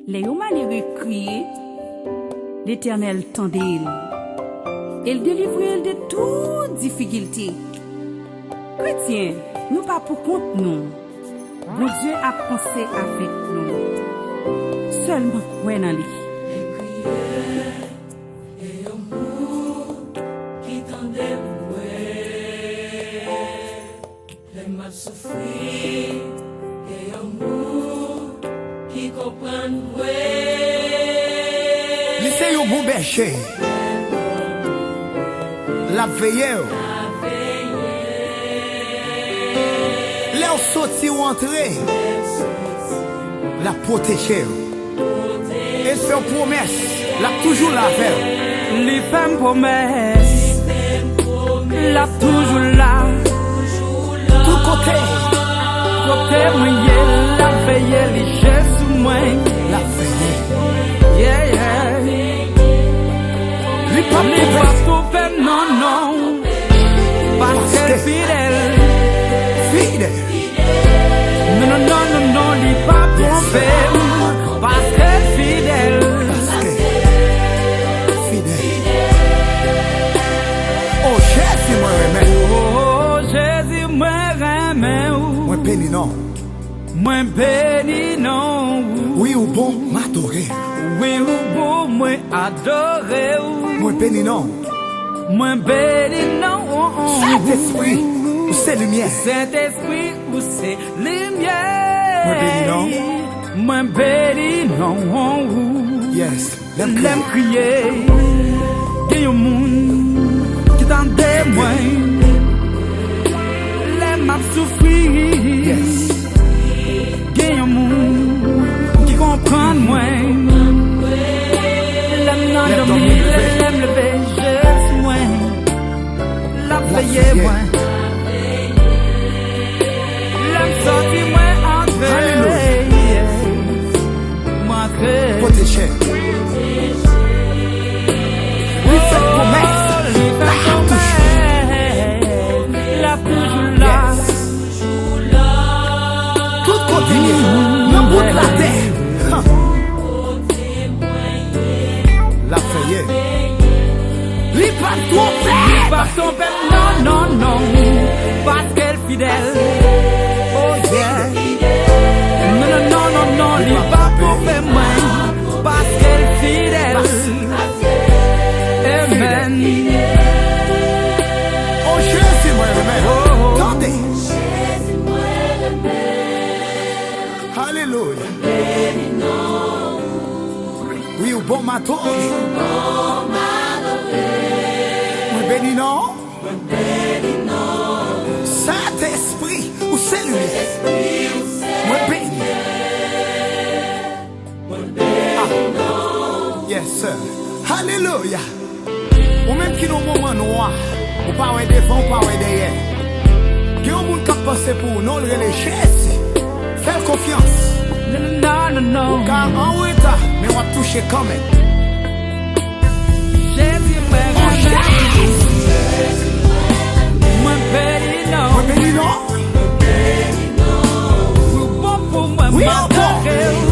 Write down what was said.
Les malheureux crient, l'Éternel tendait, il délivrait de toute difficulté. Chrétiens, nous pas pour compte nous. Bon Dieu a pensé avec nous. Seulement, ouais, dans lui. Souffrir et amour qui comprennent Laissez au bon berger la veille leur sortir ou entrer la protéger et faire promesse la toujours la faire Les femmes promesses la toujours là tout côté moi la veille les Jésus moi la veille yeah les pas sauve non parce qu'elle fidèle non les pas trompé parce qu'elle fidèle oh Jésus moi moi béni non moi béni non oui ou bon m'adorer oui ou bon moi adorer moi béni non moi béni non Saint-Esprit ou c'est lumière Saint-Esprit ou c'est lumière moi béni non moi béni non yes l'aime crier qu'il y a un monde qui t'entend moi l'aime souffrir yes qu'il y a un monde qui comprend moi l'aime non dormir l'aime lever Jésus moi la veiller moi l'aime sortir moi entrer moi entrer protéger lui fait promesse la toujours là tout continue même bout de la terre la veille lui pas tromper non parce qu'elle est fidèle oh yeah non lui pas tromper moi parce qu'elle est fidèle amen oh Jésus moi remède attendez alléluia oui au bon matin moi béni non Saint-Esprit ou c'est lui moi béni yes sir alléluia ou même qui dans moment noir ou pas ouais devant pas ouais derrière qui au monde qui passe pour nous les Jésus fais confiance non car en retard mais on va toucher quand même Jésus moi béni non béni non bon pour moi oui encore